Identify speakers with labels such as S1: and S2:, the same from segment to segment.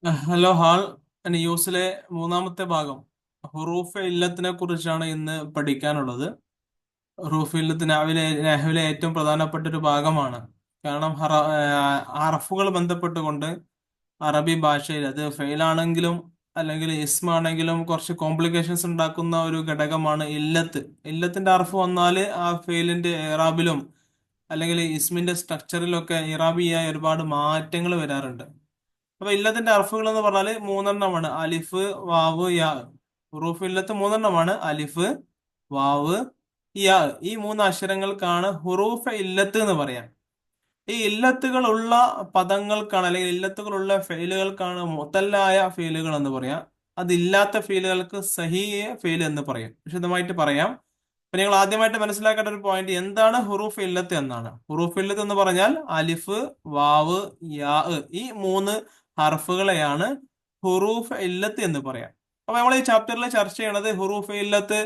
S1: Hello hall. ന്യൂസിലെ മൂന്നാമത്തെ ഭാഗം ഹുറൂഫ് ഇല്ലത്തിനെ കുറിച്ചാണ് ഇന്ന് പഠിക്കാനുള്ളത്. ഹുറൂഫ് ഇല്ലത്ത് നഹ്വിലെ ഏറ്റവും പ്രധാനപ്പെട്ട ഒരു ഭാഗമാണ്. കാരണം ഹറഫുകൾ ബന്ധപ്പെട്ടുകൊണ്ട് അറബി ഭാഷയിൽ അത് ഫെയിലാണെങ്കിലും അല്ലെങ്കിൽ ഇസ്മാണെങ്കിലും കുറച്ച് കോംപ്ലിക്കേഷൻസ് ഉണ്ടാക്കുന്ന ഒരു ഘടകമാണ് ഇല്ലത്ത്. ഇല്ലത്തിന്റെ അറഫ് വന്നാല് ആ ഫെയിലിന്റെ ഇറാബിലും അല്ലെങ്കിൽ ഇസ്മിന്റെ സ്ട്രക്ചറിലൊക്കെ ഇറാബിയായ ഒരുപാട് മാറ്റങ്ങൾ വരാറുണ്ട്. അപ്പൊ ഇല്ലത്തിന്റെ അർഫുകൾ എന്ന് പറഞ്ഞാല് മൂന്നെണ്ണമാണ്: അലിഫ്, വാവ്, യാ. ഹുറൂഫ് ഇല്ലത്ത് മൂന്നെണ്ണമാണ്: അലിഫ്, വാവ്, യാ. ഈ മൂന്ന് അക്ഷരങ്ങൾക്കാണ് ഹുറൂഫ് ഇല്ലത്ത് എന്ന് പറയാം. ഈ ഇല്ലത്തുകളുള്ള പദങ്ങൾക്കാണ് അല്ലെങ്കിൽ ഇല്ലത്തുകളുള്ള ഫെയിലുകൾക്കാണ് മുതല്ലായ ഫെയിലുകൾ എന്ന് പറയാം. അതില്ലാത്ത ഫെയിലുകൾക്ക് സഹീഹ് ഫെയിൽ എന്ന് പറയും. വിശദമായിട്ട് പറയാം. അപ്പൊ നിങ്ങൾ ആദ്യമായിട്ട് മനസ്സിലാക്കേണ്ട ഒരു പോയിന്റ് എന്താണ് ഹുറൂഫ് ഇല്ലത്ത് എന്നാണ്. ഹുറൂഫ് ഇല്ലത്ത് എന്ന് പറഞ്ഞാൽ അലിഫ്, വാവ്, യാ, ഈ മൂന്ന് ഹർഫുകളെയാണ് ഹുറൂഫ് ഇല്ലത്ത് എന്ന് പറയാം. അപ്പൊ നമ്മൾ ഈ ചാപ്റ്ററിൽ ചർച്ച ചെയ്യണത് ഹുറൂഫ് ഇല്ലത്ത്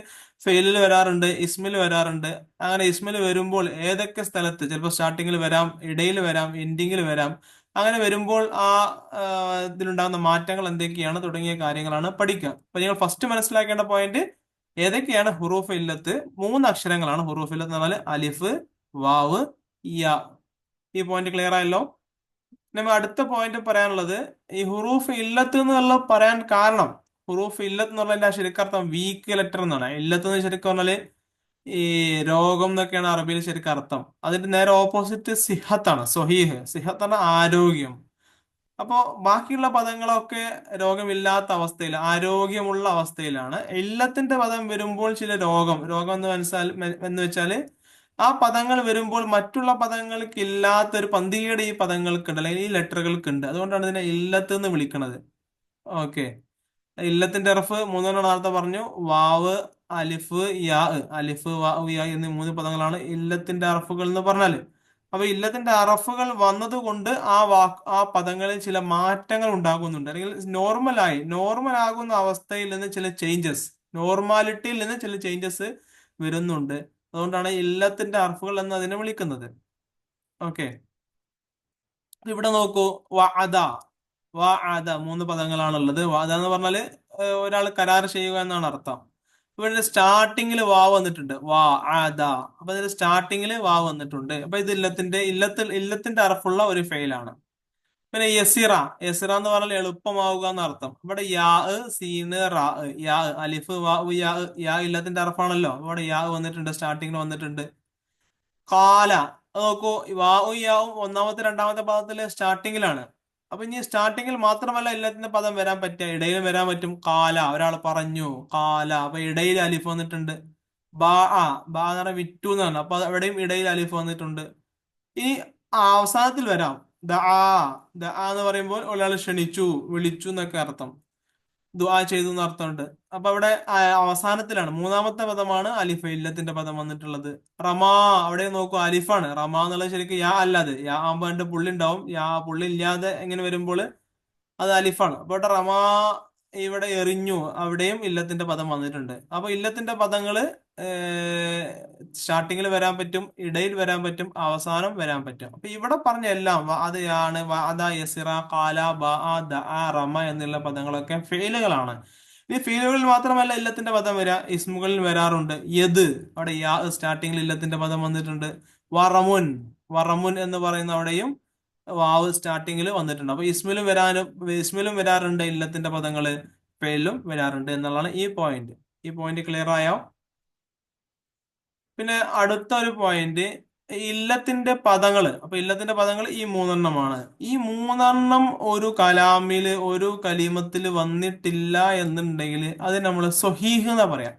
S1: ഫെയിലിൽ വരാറുണ്ട്, ഇസ്മിൽ വരാറുണ്ട്. അങ്ങനെ ഇസ്മിൽ വരുമ്പോൾ ഏതൊക്കെ സ്ഥലത്ത്, ചിലപ്പോൾ സ്റ്റാർട്ടിങ്ങിൽ വരാം, ഇടയിൽ വരാം, എൻഡിങ്ങിൽ വരാം. അങ്ങനെ വരുമ്പോൾ ഇതിലുണ്ടാകുന്ന മാറ്റങ്ങൾ എന്തൊക്കെയാണ് തുടങ്ങിയ കാര്യങ്ങളാണ് പഠിക്കുക. അപ്പൊ നിങ്ങൾ ഫസ്റ്റ് മനസ്സിലാക്കേണ്ട പോയിന്റ് ഏതൊക്കെയാണ് ഹുറൂഫ് ഇല്ലത്ത്. മൂന്ന് അക്ഷരങ്ങളാണ് ഹുറൂഫ് ഇല്ലത്ത് എന്ന് പറഞ്ഞാൽ അലിഫ്, വാവ്, യാ. ഈ പോയിന്റ് ക്ലിയർ ആയല്ലോ. നമ്മൾ അടുത്ത പോയിന്റ് പറയാനുള്ളത് ഈ ഹുറൂഫ് ഇല്ലത്ത് എന്നുള്ള പറയാൻ കാരണം, ഹുറൂഫ് ഇല്ലത്ത് എന്ന് പറഞ്ഞാൽ ശരിക്കർത്ഥം വീക്ക് ലെറ്റർ എന്നാണ്. ഇല്ലത്ത് എന്ന് ശരിക്കും പറഞ്ഞാല് ഈ രോഗം എന്നൊക്കെയാണ് അറബിയിൽ ശരിക്കും അർത്ഥം. അതിന്റെ നേരെ ഓപ്പോസിറ്റ് സിഹത്താണ്, സ്വഹീഹ്. സിഹത്താണ് ആരോഗ്യം. അപ്പോ ബാക്കിയുള്ള പദങ്ങളൊക്കെ രോഗമില്ലാത്ത അവസ്ഥയിൽ, ആരോഗ്യമുള്ള അവസ്ഥയിലാണ്. ഇല്ലത്തിന്റെ പദം വരുമ്പോൾ ചില രോഗം, രോഗം എന്ന് വെച്ചാല് ആ പദങ്ങൾ വരുമ്പോൾ മറ്റുള്ള പദങ്ങൾക്ക് ഇല്ലാത്ത ഒരു പന്തികേട് ഈ പദങ്ങൾക്കുണ്ട് അല്ലെങ്കിൽ ഈ ലെറ്ററുകൾക്കുണ്ട്. അതുകൊണ്ടാണ് ഇതിനെ ഇല്ലത്ത് എന്ന് വിളിക്കുന്നത്. ഓക്കെ. ഇല്ലത്തിന്റെ റഫ് മൂന്നെണ്ണം നേരത്തെ പറഞ്ഞു: വാവ്, അലിഫ്, യാ. അലിഫ്, വാവ്, യാ എന്നീ മൂന്ന് പദങ്ങളാണ് ഇല്ലത്തിന്റെ അറഫുകൾ എന്ന് പറഞ്ഞാല്. അപ്പൊ ഇല്ലത്തിന്റെ അറഫുകൾ വന്നതുകൊണ്ട് ആ പദങ്ങളിൽ ചില മാറ്റങ്ങൾ ഉണ്ടാകുന്നുണ്ട്. അല്ലെങ്കിൽ നോർമൽ ആകുന്ന അവസ്ഥയിൽ നിന്ന് ചില ചേഞ്ചസ്, നോർമാലിറ്റിയിൽ നിന്ന് ചില ചേഞ്ചസ് വരുന്നുണ്ട്. അതുകൊണ്ടാണ് ഇല്ലത്തിന്റെ അർഫുകൾ എന്ന് അതിനെ വിളിക്കുന്നത്. ഓക്കെ. ഇവിടെ നോക്കൂ. വഅദ, വഅദ മൂന്ന് പദങ്ങളാണുള്ളത്. വഅദ എന്ന് പറഞ്ഞാല് ഒരാൾ കരാർ ചെയ്യുക എന്നാണ് അർത്ഥം. ഇവിടെ സ്റ്റാർട്ടിങ്ങിൽ വാവ് വന്നിട്ടുണ്ട്, വാ ആദ. അപ്പൊ ഇതിൽ സ്റ്റാർട്ടിങ്ങിൽ വാവ് വന്നിട്ടുണ്ട്. അപ്പൊ ഇത് ഇല്ലത്തിന്റെ അർഫുള്ള ഒരു ഫെയിലാണ്. പിന്നെ യസിറ, യസിറ എന്ന് പറഞ്ഞാൽ എളുപ്പമാവുക എന്ന അർത്ഥം. ഇവിടെ യാ, സീന്, റാ. യാ, അലിഫ്, വാ, യാ. യാ ഇല്ലത്തിന്റെ അർഫാണല്ലോ. ഇവിടെ യാ വന്നിട്ടുണ്ട്, സ്റ്റാർട്ടിങ്ങിൽ വന്നിട്ടുണ്ട്. കാല, അത് നോക്കൂ. വാവും യാവും ഒന്നാമത്തെ രണ്ടാമത്തെ പദത്തില് സ്റ്റാർട്ടിങ്ങിലാണ്. അപ്പൊ ഇനി സ്റ്റാർട്ടിങ്ങിൽ മാത്രമല്ല എല്ലാത്തിന്റെ പദം വരാൻ പറ്റുക, ഇടയിലും വരാൻ പറ്റും. കാല, ഒരാൾ പറഞ്ഞു, കാല. അപ്പൊ ഇടയിൽ അലിഫ് വന്നിട്ടുണ്ട്. ബാ, ബാ എന്ന് പറഞ്ഞാൽ വിറ്റു എന്നാണ്. അപ്പൊ എവിടെയും ഇടയിൽ അലിഫ് വന്നിട്ടുണ്ട്. ഇനി അവസാനത്തിൽ വരാം. ദ എന്ന് പറയുമ്പോൾ ഒരാൾ ക്ഷണിച്ചു, വിളിച്ചു എന്നൊക്കെ അർത്ഥം. ദുആ ചെയ്തു എന്ന് അർത്ഥമുണ്ട്. അപ്പൊ അവിടെ അവസാനത്തിലാണ്, മൂന്നാമത്തെ പദമാണ് അലിഫ് ഇല്ലത്തിന്റെ പദം വന്നിട്ടുള്ളത്. റമാ, അവിടെ നോക്കൂ, അലിഫാണ്. റമാ എന്നുള്ളത് ശരിക്കും യാ അല്ലാതെ, യാ ആകുമ്പോ അതിന്റെ പുള്ളി ഉണ്ടാവും. പുള്ളി ഇല്ലാതെ എങ്ങനെ വരുമ്പോൾ അത് അലിഫാണ്. അപ്പൊ ഇവിടെ റമാ, ഇവിടെ എറിഞ്ഞു, അവിടെയും ഇല്ലത്തിന്റെ പദം വന്നിട്ടുണ്ട്. അപ്പൊ ഇല്ലത്തിന്റെ പദങ്ങള് സ്റ്റാർട്ടിങ്ങിൽ വരാൻ പറ്റും, ഇടയിൽ വരാൻ പറ്റും, അവസാനം വരാൻ പറ്റും. അപ്പൊ ഇവിടെ പറഞ്ഞ എല്ലാം അത് ആണ്, അദ, യസിറ, കാല, ബ, ദ, റമ എന്നുള്ള പദങ്ങളൊക്കെ ഫെയിലുകളാണ്. ഈ ഫെയിലുകളിൽ മാത്രമല്ല ഇല്ലത്തിന്റെ പദം വരിക, ഇസ്മുകളിൽ വരാറുണ്ട്. യദ്, അവിടെ യാ സ്റ്റാർട്ടിങ്ങിൽ ഇല്ലത്തിന്റെ പദം വന്നിട്ടുണ്ട്. വറമുൻ, വറമുൻ എന്ന് പറയുന്ന അവിടെയും വാവ് സ്റ്റാർട്ടിങ്ങിൽ വന്നിട്ടുണ്ട്. അപ്പൊ ഇസ്മിലും വരാറുണ്ട് ഇല്ലത്തിന്റെ പദങ്ങള്, ഫെയിലും വരാറുണ്ട് എന്നുള്ളതാണ് ഈ പോയിന്റ്. ഈ പോയിന്റ് ക്ലിയർ ആയോ? പിന്നെ അടുത്ത ഒരു പോയിന്റ് ഇല്ലത്തിന്റെ പദങ്ങള്. അപ്പൊ ഇല്ലത്തിന്റെ പദങ്ങൾ ഈ മൂന്നെണ്ണമാണ്. ഈ മൂന്നെണ്ണം ഒരു കലാമില്, ഒരു കലീമത്തിൽ വന്നിട്ടില്ല എന്നുണ്ടെങ്കിൽ അത് നമ്മൾ സ്വഹീഹ് എന്നാ പറയാം.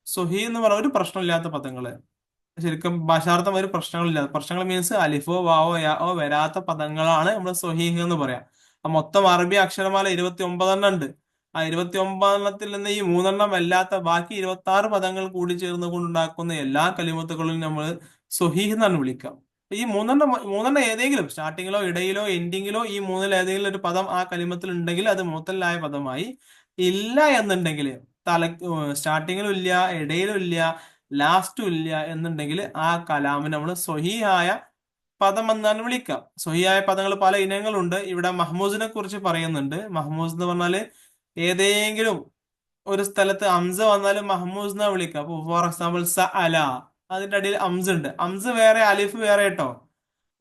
S1: സ്വഹീഹ് എന്ന് പറഞ്ഞ ഒരു പ്രശ്നമില്ലാത്ത പദങ്ങള്, ശരിക്കും ഭാഷാർത്ഥം ഒരു പ്രശ്നങ്ങളില്ല. പ്രശ്നങ്ങൾ മീൻസ് അലിഫോ വാവോ യാവോ വരാത്ത പദങ്ങളാണ് നമ്മൾ സ്വഹീഹ് എന്ന് പറയാം. മൊത്തം അറബി അക്ഷരമാല 29 ഉണ്ട്. ആ 29 നിന്ന് ഈ മൂന്നെണ്ണം അല്ലാത്ത ബാക്കി 26 പദങ്ങൾ കൂടി ചേർന്ന് കൊണ്ടുണ്ടാക്കുന്ന എല്ലാ കലിമത്തുകളും നമ്മൾ സ്വഹീഹ് എന്നാണ് വിളിക്കുക. ഈ മൂന്നെണ്ണം ഏതെങ്കിലും സ്റ്റാർട്ടിങ്ങിലോ ഇടയിലോ എൻഡിങ്ങിലോ ഈ മൂന്നിൽ ഏതെങ്കിലും ഒരു പദം ആ കലിമത്തിൽ ഉണ്ടെങ്കിൽ അത് മുഅത്തല്ലായ പദമായി. ഇല്ല എന്നുണ്ടെങ്കിൽ സ്റ്റാർട്ടിങ്ങിലും ഇല്ല, ഇടയിലും ഇല്ല, ലാസ്റ്റും ഇല്ല എന്നുണ്ടെങ്കിൽ ആ കലാമിന് നമ്മൾ സ്വഹീഹായ പദം എന്നാണ് വിളിക്കാം. സ്വഹിയായ പദങ്ങൾ പല ഇനങ്ങളുണ്ട്. ഇവിടെ മഹ്മൂസിനെ കുറിച്ച് പറയുന്നുണ്ട്. മഹ്മൂസ് എന്ന് പറഞ്ഞാല് ഏതെങ്കിലും ഒരു സ്ഥലത്ത് അംസ വന്നാലും മഹ്മൂസ് എന്നാ വിളിക്കാം. അപ്പൊ ഫോർ എക്സാമ്പിൾ സ അല, അതിന്റെ അടിയിൽ അംസ് ഉണ്ട്. അംസ് വേറെ അലിഫ് വേറെ കേട്ടോ.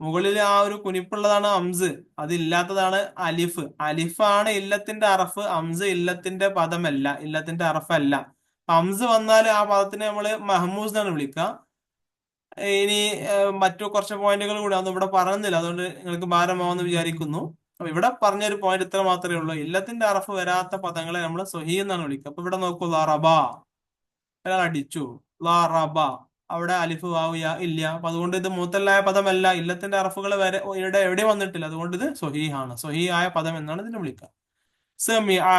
S1: മുകളിൽ ആ ഒരു കുനിപ്പുള്ളതാണ് അംസ്, അതില്ലാത്തതാണ് അലിഫ്. അലിഫാണ് ഇല്ലത്തിന്റെ അറഫ്, അംസ് ഇല്ലത്തിന്റെ പദമല്ല, ഇല്ലത്തിന്റെ അറഫല്ല. അംസ് വന്നാൽ ആ പദത്തിനെ നമ്മള് മഹ്മൂസ് എന്നാണ് വിളിക്കുക. ഇനി മറ്റു കുറച്ച് പോയിന്റുകൾ കൂടി അതൊന്നും ഇവിടെ പറയുന്നില്ല, അതുകൊണ്ട് നിങ്ങൾക്ക് ഭാരമാവെന്ന് വിചാരിക്കുന്നു. അപ്പൊ ഇവിടെ പറഞ്ഞൊരു പോയിന്റ് ഇത്ര മാത്രമേ ഉള്ളൂ. ഇല്ലത്തിന്റെ അറഫ് വരാത്ത പദങ്ങളെ നമ്മൾ സ്വഹീ എന്നാണ് വിളിക്കുക. അപ്പൊ ഇവിടെ നോക്കൂ, ലറബ, ഒരാൾ അടിച്ചു, ലറബ, അവിടെ അലിഫ് വാവ് യാ ഇല്ല. അപ്പൊ അതുകൊണ്ട് ഇത് മൂത്തല്ലായ പദമല്ല, ഇല്ലത്തിന്റെ അറഫുകൾ വരെ ഇവിടെ എവിടെ വന്നിട്ടില്ല. അതുകൊണ്ട് ഇത് സ്വഹീഹാണ്, സ്വഹീഹായ പദം എന്നാണ് ഇതിനെ വിളിക്കുക. സമിഅ,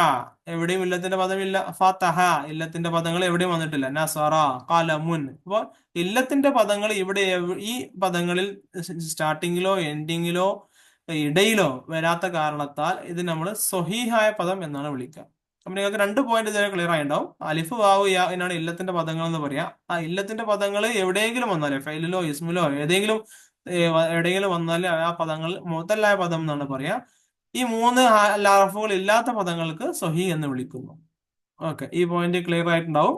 S1: എവിടെയും ഇല്ലത്തിന്റെ പദമില്ല. ഫതഹ, ഇല്ലത്തിന്റെ പദങ്ങൾ എവിടെയും വന്നിട്ടില്ല. നസറ, ഖലമുൻ. അപ്പൊ ഇല്ലത്തിന്റെ പദങ്ങൾ ഇവിടെ ഈ പദങ്ങളിൽ സ്റ്റാർട്ടിങ്ങിലോ എൻഡിങ്ങിലോ ഇടയിലോ വരാത്ത കാരണത്താൽ ഇത് നമ്മൾ സ്വഹീഹായ പദം എന്നാണ് വിളിക്കുക. അപ്പൊ നിങ്ങൾക്ക് 2 പോയിന്റ് ഇതുവരെ ക്ലിയർ ആയിട്ടുണ്ടാവും. അലിഫ് വാവ് യാ എന്നാണ് ഇല്ലത്തിന്റെ പദങ്ങൾ എന്ന് പറയാ. ആ ഇല്ലത്തിന്റെ പദങ്ങൾ എവിടെയെങ്കിലും വന്നാലേ, ഫൈലിലോ ഇസ്മിലോ ഏതെങ്കിലും എവിടെയെങ്കിലും വന്നാലേ ആ പദങ്ങൾ മുഅത്തല്ലായ പദം എന്നാണ് പറയാ. ഈ 3 ലാർഫുകൾ ഇല്ലാത്ത പദങ്ങൾക്ക് സ്വഹീ എന്ന് വിളിക്കുന്നു. ഓക്കെ, ഈ പോയിന്റ് ക്ലിയർ ആയിട്ടുണ്ടാവും.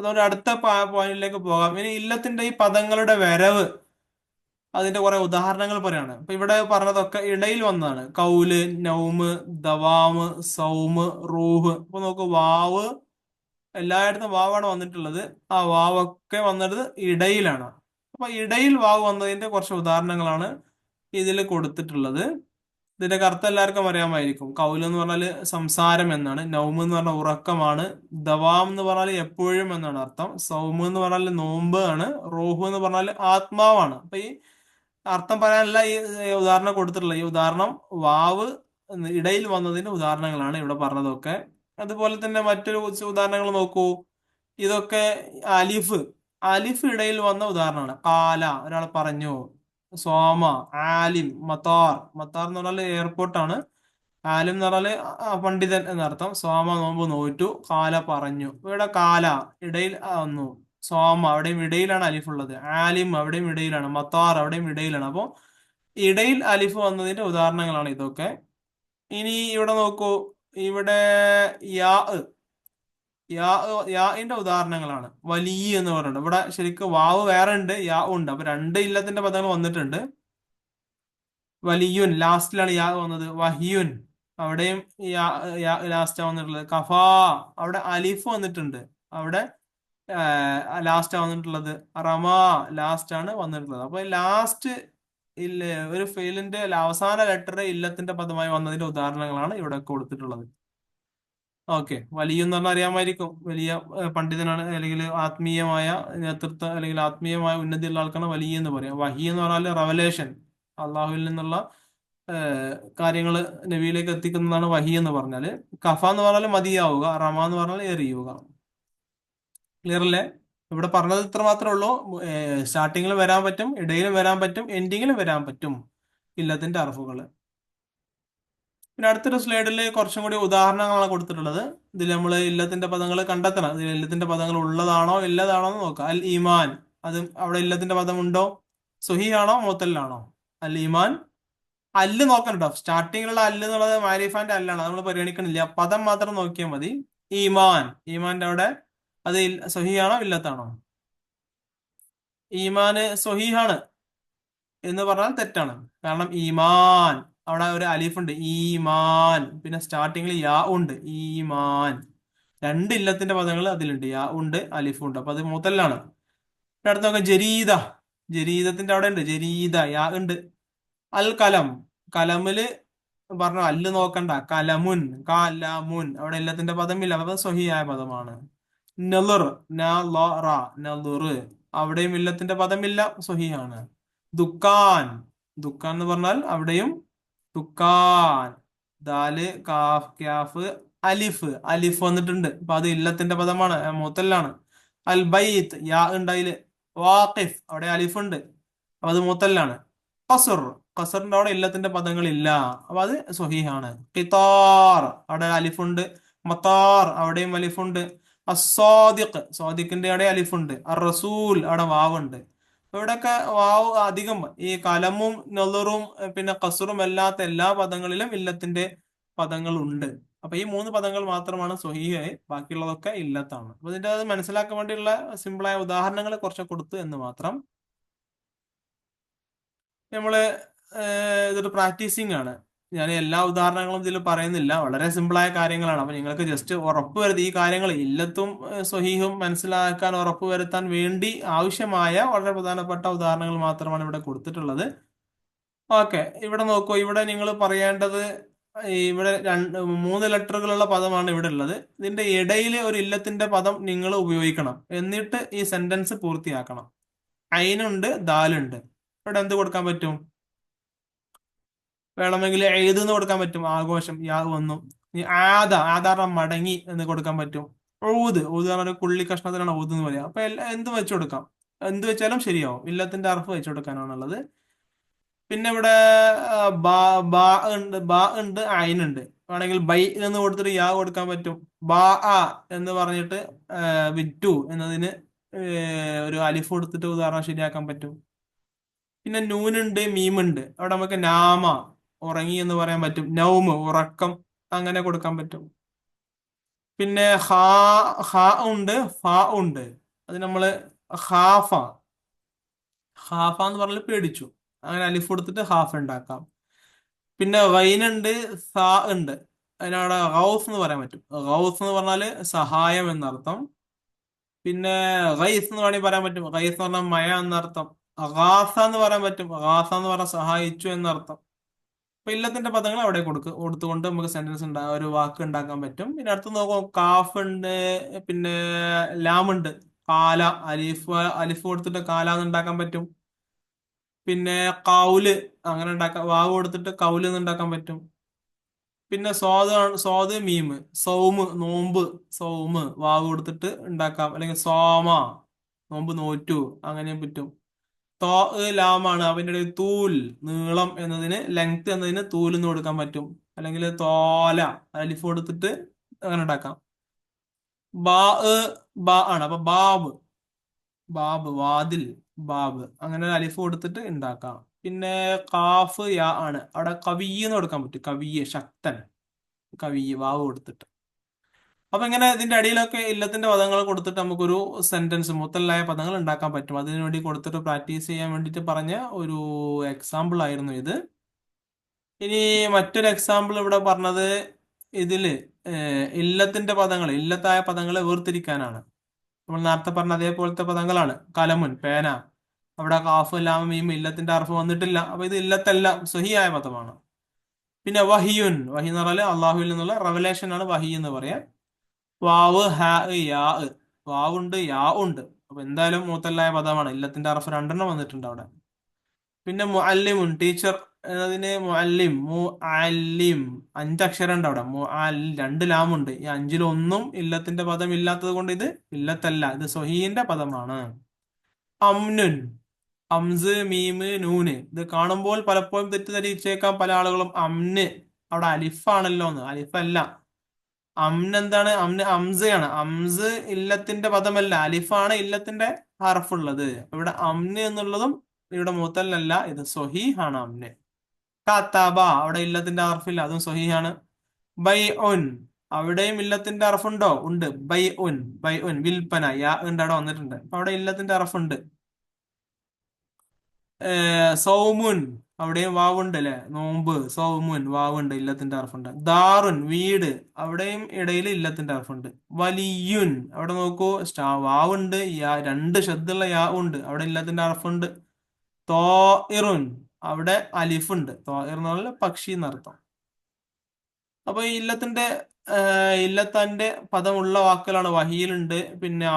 S1: അതുകൊണ്ട് അടുത്ത പോയിന്റിലേക്ക് പോകാം. ഇനി ഇല്ലത്തിന്റെ ഈ പദങ്ങളുടെ വരവ്, അതിന്റെ കുറെ ഉദാഹരണങ്ങൾ പറയാണ്. ഇപ്പൊ ഇവിടെ പറഞ്ഞതൊക്കെ ഇടയിൽ വന്നതാണ്. കൗല്, നൗമ്, ദവാമ്, സൗമ്, റൂഹ്. അപ്പൊ നോക്കൂ, വാവ് എല്ലായിടത്തും വാവാണ് വന്നിട്ടുള്ളത്. ആ വാവൊക്കെ വന്നത് ഇടയിലാണ്. അപ്പൊ ഇടയിൽ വാവ് വന്നതിന്റെ കുറച്ച് ഉദാഹരണങ്ങളാണ് ഇതിൽ കൊടുത്തിട്ടുള്ളത്. ഇതിന്റെ അർത്ഥം എല്ലാവർക്കും അറിയാമായിരിക്കും. കൗല് എന്ന് പറഞ്ഞാൽ സംസാരം എന്നാണ്. നൗമ് എന്ന് പറഞ്ഞാൽ ഉറക്കമാണ്. ദവാം എന്ന് പറഞ്ഞാൽ എപ്പോഴും എന്നാണ് അർത്ഥം. സൗമ് എന്ന് പറഞ്ഞാൽ നോമ്പ് ആണ്. റൂഹ് എന്ന് പറഞ്ഞാൽ ആത്മാവാണ്. അപ്പൊ ഈ അർത്ഥം പറയാനല്ല ഈ ഉദാഹരണം കൊടുത്തിട്ടുള്ളത്. ഈ ഉദാഹരണം വാവ് ഇടയിൽ വന്നതിന്റെ ഉദാഹരണങ്ങളാണ് ഇവിടെ പറഞ്ഞതൊക്കെ. അതുപോലെ തന്നെ മറ്റൊരു ഉദാഹരണങ്ങൾ നോക്കൂ. ഇതൊക്കെ അലിഫ്, അലിഫ് ഇടയിൽ വന്ന ഉദാഹരണമാണ്. കാല, ഒരാൾ പറഞ്ഞു. സോമ, ആലിം, മത്താർ. മത്താർ എന്ന് പറഞ്ഞാൽ എയർപോർട്ടാണ്. ആലിം എന്ന് പറഞ്ഞാല് പണ്ഡിതൻ എന്നർത്ഥം. സോമ നോമ്പ് നോറ്റു. കാല പറഞ്ഞു. ഇവിടെ കാല ഇടയിൽ വന്നു. സോമ അവിടെയും ഇടയിലാണ് അലിഫ് ഉള്ളത്. ആലിം അവിടെയും ഇടയിലാണ്. മത്താർ അവിടെയും ഇടയിലാണ്. അപ്പൊ ഇടയിൽ അലിഫ് വന്നതിന്റെ ഉദാഹരണങ്ങളാണ് ഇതൊക്കെ. ഇനി ഇവിടെ നോക്കൂ, ഇവിടെ യാ, യാന്റെ ഉദാഹരണങ്ങളാണ്. വലിയ എന്ന് പറയുന്നത്. ഇവിടെ ശരിക്കും വാവ് വേറെ ഉണ്ട്, യാ ഉണ്ട്. അപ്പൊ 2 ഇല്ലത്തിന്റെ പദങ്ങൾ വന്നിട്ടുണ്ട്. വലിയുൻ, ലാസ്റ്റിലാണ് യാ വന്നത്. വഹിയുൻ, അവിടെയും ലാസ്റ്റ് വന്നിട്ടുള്ളത്. കഫാ, അവിടെ അലിഫ് വന്നിട്ടുണ്ട്, അവിടെ ലാസ്റ്റ് വന്നിട്ടുള്ളത്. റമാ, ലാസ്റ്റ് ആണ് വന്നിട്ടുള്ളത്. അപ്പൊ ലാസ്റ്റ് ഇല്ല, ഒരു ഫെയിലിന്റെ അവസാന ലെറ്റർ ഇല്ലത്തിന്റെ പദമായി വന്നതിന്റെ ഉദാഹരണങ്ങളാണ് ഇവിടെ കൊടുത്തിട്ടുള്ളത്. ഓക്കെ, വലിയ എന്ന് പറഞ്ഞാൽ അറിയാമായിരിക്കും. വലിയ പണ്ഡിതനാണ്, അല്ലെങ്കിൽ ആത്മീയമായ നേതൃത്വം, അല്ലെങ്കിൽ ആത്മീയമായ ഉന്നതിയുള്ള ആൾക്കാണ് വലിയ എന്ന് പറയാം. വഹി എന്ന് പറഞ്ഞാൽ റവലേഷൻ, അള്ളാഹുവിൽ നിന്നുള്ള കാര്യങ്ങൾ നബിയിലേക്ക് എത്തിക്കുന്നതാണ് വഹി എന്ന് പറഞ്ഞാല്. കഫ എന്ന് പറഞ്ഞാൽ മതിയാവുക, റമ എന്ന് പറഞ്ഞാൽ എറിയുക. ക്ലിയർ അല്ലേ? ഇവിടെ പറഞ്ഞത് ഇത്ര മാത്രമേ ഉള്ളൂ. സ്റ്റാർട്ടിങ്ങിൽ വരാൻ പറ്റും, ഇടയിലും വരാൻ പറ്റും, എൻഡിങ്ങിലും വരാൻ പറ്റും ഇല്ലത്തിന്റെ അറഫുകൾ. പിന്നെ അടുത്തൊരു സ്ലൈഡിൽ കുറച്ചും കൂടി ഉദാഹരണങ്ങളാണ് കൊടുത്തിട്ടുള്ളത്. ഇതിൽ നമ്മൾ ഇല്ലത്തിന്റെ പദങ്ങൾ കണ്ടെത്തണം. ഇതിൽ ഇല്ലത്തിന്റെ പദങ്ങൾ ഉള്ളതാണോ ഇല്ലതാണോ എന്ന് നോക്കാം. അൽ ഈമാൻ, അത് അവിടെ ഇല്ലത്തിന്റെ പദം ഉണ്ടോ? സുഹിയാണോ മുഅത്തല്ലാണോ? അൽ ഈമാൻ, അല്ല് നോക്കണം കേട്ടോ. സ്റ്റാർട്ടിങ്ങിലുള്ള അല്ല് എന്നുള്ളത് മാരിഫാന്റെ അല്ലാണ്, നമ്മൾ പരിഗണിക്കണില്ല. പദം മാത്രം നോക്കിയാൽ മതി. ഈമാൻ, ഈമാന്റെ അവിടെ അത് സഹിയാണോ ഇല്ലത്താണോ? ഈമാന് സഹീഹാണ് എന്ന് പറഞ്ഞാൽ തെറ്റാണ്. കാരണം ഈമാൻ അവിടെ ഒരു അലിഫ് ഉണ്ട്, ഈമാൻ. പിന്നെ സ്റ്റാർട്ടിങ്ങിൽ യാ ഉണ്ട്, ഈമാൻ. 2 ഇല്ലത്തിന്റെ പദങ്ങൾ അതിലുണ്ട്, യാ ഉണ്ട്, അലിഫ് ഉണ്ട്. അപ്പൊ അത് മുതലാണ്. അടുത്ത നോക്കാം, ജരീദ. ജരീദത്തിന്റെ അവിടെ ഉണ്ട്, ജരീദ, യാ ഉണ്ട്. അൽ കലം, കലമില് പറഞ്ഞു അല്ല് നോക്കണ്ട. കലമുൻ, കലമുൻ, അവിടെ ഇല്ലത്തിന്റെ പദമില്ല, അപ്പൊ സ്വഹിയായ പദമാണ്. നെളുർ, നെളുർ, അവിടെയും ഇല്ലത്തിന്റെ പദമില്ല, സ്വഹിയാണ്. ദുക്കാൻ, ദുക്കാൻ എന്ന് പറഞ്ഞാൽ അവിടെയും ദുക്കാൻ. ദാല്, കാഫ്, ക്യാഫ്, അലിഫ്, അലിഫ് വന്നിട്ടുണ്ട്. അപ്പൊ അത് ഇല്ലത്തിന്റെ പദമാണ്, മുത്തല്ലാണ്. അൽ ബൈത്ത്, യാ ഉണ്ടായില്. വാഖിഫ്, അവിടെ അലിഫ് ഉണ്ട്, അപ്പൊ അത് മുത്തല്ലാണ്. ഖസർ, ഖസറിന്റെ അവിടെ ഇല്ലത്തിന്റെ പദങ്ങളില്ല, അപ്പൊ അത് സ്വഹീഹാണ്. ഖിതാർ, അവിടെ അലിഫുണ്ട്. മത്താർ, അവിടെയും അലിഫുണ്ട്. അസ്സാദിഖ്, സ്വാദിഖിന്റെ അവിടെ അലിഫുണ്ട്. അർ റസൂൽ, അവിടെ വാവുണ്ട്. ഇവിടെയൊക്കെ വാവ് അധികം ഈ കലമും നെളറും പിന്നെ കസറും അല്ലാത്ത എല്ലാ പദങ്ങളിലും ഇല്ലത്തിന്റെ പദങ്ങൾ ഉണ്ട്. അപ്പൊ ഈ മൂന്ന് പദങ്ങൾ മാത്രമാണ് സ്വഹീഹ്, ബാക്കിയുള്ളതൊക്കെ ഇല്ലത്താണ്. അപ്പൊ ഇതിന്റെ അത് മനസ്സിലാക്കാൻ വേണ്ടിയുള്ള സിമ്പിളായ ഉദാഹരണങ്ങൾ കുറച്ച് കൊടുത്തു എന്ന് മാത്രം. നമ്മള് ഇതൊരു പ്രാക്ടീസിങ് ആണ്. ഞാൻ എല്ലാ ഉദാഹരണങ്ങളും ഇതിൽ പറയുന്നില്ല, വളരെ സിമ്പിളായ കാര്യങ്ങളാണ്. അപ്പൊ നിങ്ങൾക്ക് ജസ്റ്റ് ഉറപ്പ് വരുത്തി ഈ കാര്യങ്ങൾ ഇല്ലത്തും സ്വഹീഹും മനസ്സിലാക്കാൻ ഉറപ്പ് വരുത്താൻ വേണ്ടി ആവശ്യമായ വളരെ പ്രധാനപ്പെട്ട ഉദാഹരണങ്ങൾ മാത്രമാണ് ഇവിടെ കൊടുത്തിട്ടുള്ളത്. ഓക്കെ, ഇവിടെ നോക്കൂ. ഇവിടെ നിങ്ങൾ പറയേണ്ടത് ഇവിടെ മൂന്ന് ലെറ്ററുകളുള്ള പദമാണ് ഇവിടെ ഉള്ളത്. ഇതിന്റെ ഇടയിൽ ഒരു ഇല്ലത്തിന്റെ പദം നിങ്ങൾ ഉപയോഗിക്കണം, എന്നിട്ട് ഈ സെന്റൻസ് പൂർത്തിയാക്കണം. അയിനുണ്ട്, ദാലുണ്ട്. ഇവിടെ എന്ത് കൊടുക്കാൻ പറ്റും? വേണമെങ്കിൽ എഴുതെന്ന് കൊടുക്കാൻ പറ്റും, ആഘോഷം, യാ വന്നു. ഇനി ആധാർ മടങ്ങി എന്ന് കൊടുക്കാൻ പറ്റും. ഊത് ഊത് പറഞ്ഞ ഒരു കുള്ളി കഷ്ണത്തിനാണ് ഊത് എന്ന് പറയാം. അപ്പൊ എന്ത് വെച്ചു കൊടുക്കാം, എന്ത് വെച്ചാലും ശരിയാവും. ഇല്ലത്തിന്റെ അർഫ് വെച്ചു കൊടുക്കാനാണുള്ളത്. പിന്നെ ഇവിടെ ബാ ബാ ഉണ്ട്, ബാ ഉണ്ട്, അയിനുണ്ട്. വേണമെങ്കിൽ ബൈ എന്ന് കൊടുത്തിട്ട് യാ കൊടുക്കാൻ പറ്റും. ബാ ആ എന്ന് പറഞ്ഞിട്ട് വിറ്റു എന്നതിന് ഒരു അലിഫ് കൊടുത്തിട്ട് ഉദാഹരണം ശരിയാക്കാൻ പറ്റും. പിന്നെ നൂനുണ്ട്, മീമുണ്ട്. അവിടെ നമുക്ക് നാമ ഉറങ്ങി എന്ന് പറയാൻ പറ്റും. നൗമ് ഉറക്കം, അങ്ങനെ കൊടുക്കാൻ പറ്റും. പിന്നെ ഹാ ഉണ്ട്, ഫാ ഉണ്ട്. അത് നമ്മള് ഹാഫ ഹാഫ എന്ന് പറഞ്ഞാൽ പേടിച്ചു, അങ്ങനെ അലിഫ് കൊടുത്തിട്ട് ഹാഫ് ഉണ്ടാക്കാം. പിന്നെ ഗൈനുണ്ട്, സാ ഉണ്ട്. അതിനവിടെ ഗൗസ് എന്ന് പറയാൻ പറ്റും. ഗൗസ് എന്ന് പറഞ്ഞാല് സഹായം എന്നർത്ഥം. പിന്നെ ഗൈസ് എന്ന് വേണമെങ്കിൽ പറയാൻ പറ്റും. ഗൈസ് എന്ന് പറഞ്ഞാൽ മഴ എന്നർത്ഥം. ഗാസ എന്ന് പറയാൻ പറ്റും. ഗാസ എന്ന് പറഞ്ഞാൽ സഹായിച്ചു എന്നർത്ഥം. അപ്പൊ ഇല്ലത്തിന്റെ പദങ്ങൾ അവിടെ കൊടുത്തുകൊണ്ട് നമുക്ക് സെന്റൻസ് ഒരു വാക്ക് ഉണ്ടാക്കാൻ പറ്റും. പിന്നെ അടുത്ത് നോക്കാം, കാഫ് ഉണ്ട്, പിന്നെ ലാമുണ്ട്. കാല, അലിഫ് കൊടുത്തിട്ട് കാല എന്ന് ഉണ്ടാക്കാൻ പറ്റും. പിന്നെ കൗല് അങ്ങനെ ഉണ്ടാക്കാം, വാവ് കൊടുത്തിട്ട് കൗല് എന്ന് ഉണ്ടാക്കാൻ പറ്റും. പിന്നെ സ്വാദ് മീമ്, സൗമ് നോമ്പ്, സൗമ് വാവ് കൊടുത്തിട്ട് ഉണ്ടാക്കാം. അല്ലെങ്കിൽ സോമ നോമ്പ് നോറ്റു, അങ്ങനെയും പറ്റും. തോ ലാമാണ്, അവന്റെ ഇടയിൽ തൂൽ നീളം എന്നതിന്, ലെങ്ത് എന്നതിന് തൂൽ എന്ന് കൊടുക്കാൻ പറ്റും. അല്ലെങ്കിൽ തോല അലിഫ് കൊടുത്തിട്ട് അങ്ങനെ ഉണ്ടാക്കാം. ബാ ബാ ആണ്, അപ്പൊ ബാബ്, ബാബ് വാതിൽ, ബാബ് അങ്ങനെ ഒരു അലിഫ് കൊടുത്തിട്ട് ഉണ്ടാക്കാം. പിന്നെ കാഫ് യാ ആണ്, അവിടെ കവിയ് എന്ന് കൊടുക്കാൻ പറ്റും. കവിയ് ശക്തൻ, കവിയ് വാവ് കൊടുത്തിട്ട്. അപ്പൊ ഇങ്ങനെ ഇതിന്റെ അടിയിലൊക്കെ ഇല്ലത്തിന്റെ പദങ്ങൾ കൊടുത്തിട്ട് നമുക്കൊരു സെന്റൻസ്, മുത്തലായ പദങ്ങൾ ഉണ്ടാക്കാൻ പറ്റും. അതിനു വേണ്ടി കൊടുത്തിട്ട് പ്രാക്ടീസ് ചെയ്യാൻ വേണ്ടിയിട്ട് പറഞ്ഞ ഒരു എക്സാമ്പിൾ ആയിരുന്നു ഇത്. ഇനി മറ്റൊരു എക്സാമ്പിൾ ഇവിടെ പറഞ്ഞത് ഇതില് ഇല്ലത്തിന്റെ പദങ്ങൾ, ഇല്ലത്തായ പദങ്ങളെ വേർതിരിക്കാനാണ്. നമ്മൾ നേരത്തെ പറഞ്ഞ അതേപോലത്തെ പദങ്ങളാണ്. കലമുൻ പേന, അവിടെ കാഫ് ലാം മീം ഇല്ലത്തിന്റെ അർഫ് വന്നിട്ടില്ല. അപ്പൊ ഇത് ഇല്ലത്തല്ല, സ്വഹിയായ പദമാണ്. പിന്നെ വഹിയുൻ, വഹി എന്ന് പറഞ്ഞാൽ അള്ളാഹുവിൽ നിന്നുള്ള റവലേഷൻ ആണ് വഹി എന്ന് പറയാം. വാവ് ഹാ യാ, വാവുണ്ട് യാ ഉണ്ട്. അപ്പൊ എന്തായാലും മൂത്തല്ലായ പദമാണ്. ഇല്ലത്തിന്റെ അർഫ് രണ്ടെണ്ണം വന്നിട്ടുണ്ട് അവിടെ. പിന്നെ മുഅല്ലിമുൻ ടീച്ചർ എന്നതിന് മുഅല്ലിം, മുഅല്ലിം അഞ്ചക്ഷരം ഉണ്ട് അവിടെ. രണ്ട് ലാമുണ്ട്. ഈ അഞ്ചിലൊന്നും ഇല്ലത്തിന്റെ പദം ഇല്ലാത്തത് കൊണ്ട് ഇത് ഇല്ലത്തല്ല, ഇത് സ്വഹീന്റെ പദമാണ്. അംനുൻ, അംസ് മീമ് നൂന്. ഇത് കാണുമ്പോൾ പലപ്പോഴും തെറ്റിദ്ധരിച്ചേക്കാം പല ആളുകളും. അംന് അവിടെ അലിഫാണല്ലോ എന്ന്. അലിഫല്ല, അംന് എന്താണ്? അംന് അംസയാണ്. അംസ് ഇല്ലത്തിന്റെ പദമല്ല, അലിഫാണ് ഇല്ലത്തിന്റെ ഹർഫുള്ളത്. ഇവിടെ അംന് എന്നുള്ളതും ഇവിടെ മുത്തല്ലല്ല, ഇത് സ്വഹീഹാണ് അംന്. കതബ അവിടെ ഇല്ലത്തിന്റെ ഹർഫില്ല, അതും സ്വഹീഹാണ്. ബൈ ഉൻ, അവിടെയും ഇല്ലത്തിന്റെ അറഫുണ്ടോ? ഉണ്ട്. ബൈ ഉൻ, ബൈ ഉൻ വിൽപ്പന, യാ ഉണ്ട് അവിടെ വന്നിട്ടുണ്ട്. അപ്പൊ അവിടെ ഇല്ലത്തിന്റെ അറഫുണ്ട്. സൗമുൻ, അവിടെയും വാവുണ്ട് അല്ലെ, നോമ്പ്, സൗമുൻ വാവുണ്ട്, ഇല്ലത്തിന്റെ അർഫുണ്ട്. ദാറുൻ വീട്, അവിടെയും ഇടയിൽ ഇല്ലത്തിന്റെ അർഫുണ്ട്. വലിയുൻ, അവിടെ നോക്കൂ വാവുണ്ട്, രണ്ട് ശബ്ദമുള്ള യാ ഉണ്ട്, അവിടെ ഇല്ലത്തിന്റെ അർഫുണ്ട്. തോഇറുൻ, അവിടെ അലിഫുണ്ട്. തോഇർ എന്ന് പറഞ്ഞാൽ പക്ഷി എന്നർത്ഥം. അപ്പൊ ഈ ഇല്ലത്തന്റെ പദമുള്ള വാക്കുകളാണ്. വഹിയിലുണ്ട്, പിന്നെ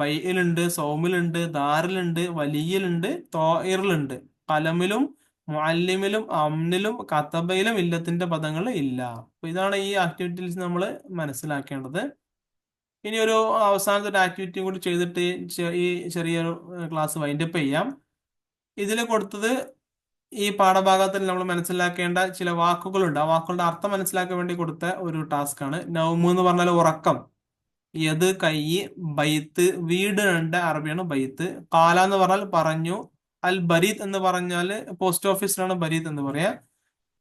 S1: ബൈയിലുണ്ട്, സൗമിലുണ്ട്, ദാറിലുണ്ട്, വലിയിലുണ്ട്, തോയിറിലുണ്ട്. കലമിലും മുഅല്ലിമിലും അംനിലും കതബയിലും ഇല്ലത്തിന്റെ പദങ്ങൾ ഇല്ല. അപ്പൊ ഇതാണ് ഈ ആക്ടിവിറ്റീസ് നമ്മൾ മനസ്സിലാക്കേണ്ടത്. ഇനി ഒരു അവസാനത്തെ ഒരു ആക്ടിവിറ്റി കൂടി ചെയ്തിട്ട് ഈ ചെറിയൊരു ക്ലാസ് വൈൻഡപ്പ് ചെയ്യാം. ഇതിൽ കൊടുത്തത് ഈ പാഠഭാഗത്തിൽ നമ്മൾ മനസ്സിലാക്കേണ്ട ചില വാക്കുകളുണ്ട്. ആ വാക്കുകളുടെ അർത്ഥം മനസ്സിലാക്കാൻ വേണ്ടി കൊടുത്ത ഒരു ടാസ്ക് ആണ്. നൗമ് എന്ന് പറഞ്ഞാൽ ഉറക്കം. യത് കൈ, ബൈത്ത് വീട്, രണ്ട് അറബിയാണ് ബൈത്ത്. കാല എന്ന് പറഞ്ഞാൽ പറഞ്ഞു. അൽ ബരീത് എന്ന് പറഞ്ഞാല് പോസ്റ്റ് ഓഫീസിലാണ് ബരീത് എന്ന് പറയാ.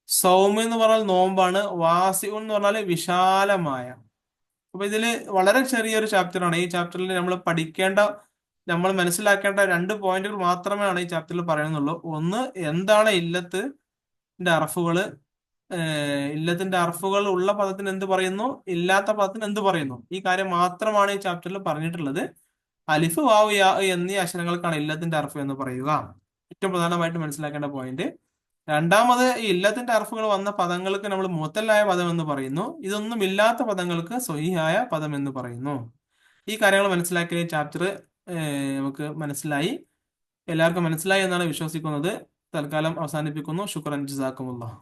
S1: സൗമ് എന്ന് പറഞ്ഞാൽ നോമ്പാണ്. വാസി എന്ന് പറഞ്ഞാൽ വിശാലമായ. അപ്പൊ ഇതില് വളരെ ചെറിയൊരു ചാപ്റ്ററാണ്. ഈ ചാപ്റ്ററിൽ നമ്മൾ മനസ്സിലാക്കേണ്ട രണ്ട് പോയിന്റുകൾ മാത്രമേ ഈ ചാപ്റ്ററിൽ പറയുന്നുള്ളൂ. ഒന്ന്, എന്താണ് ഇല്ലത്തിന്റെ അറഫുകള്, ഇല്ലത്തിന്റെ അറഫുകൾ ഉള്ള പദത്തിന് എന്ത് പറയുന്നു, ഇല്ലാത്ത പദത്തിന് എന്ത് പറയുന്നു, ഈ കാര്യം മാത്രമാണ് ഈ ചാപ്റ്ററിൽ പറഞ്ഞിട്ടുള്ളത്. അലിഫ്, വാവ്, യാ എന്നീ അക്ഷരങ്ങൾക്കാണ് ഇല്ലത്തിന്റെ അറഫ് എന്ന് പറയുക. ഏറ്റവും പ്രധാനമായിട്ട് മനസ്സിലാക്കേണ്ട പോയിന്റ്. രണ്ടാമത്, ഈ ഇല്ലത്തിന്റെ അറഫുകൾ വന്ന പദങ്ങൾക്ക് നമ്മൾ മുഅത്തലായ പദം എന്ന് പറയുന്നു. ഇതൊന്നും ഇല്ലാത്ത പദങ്ങൾക്ക് സ്വഹീഹായ പദം എന്ന് പറയുന്നു. ഈ കാര്യങ്ങൾ മനസ്സിലാക്കിയ ചാപ്റ്റർ നമുക്ക് മനസ്സിലായി. എല്ലാവർക്കും മനസ്സിലായി എന്നാണ് വിശ്വസിക്കുന്നത്. തൽക്കാലം അവസാനിപ്പിക്കുന്നു. ശുക്രൻ, ജസാക്കുമുല്ലാഹ്.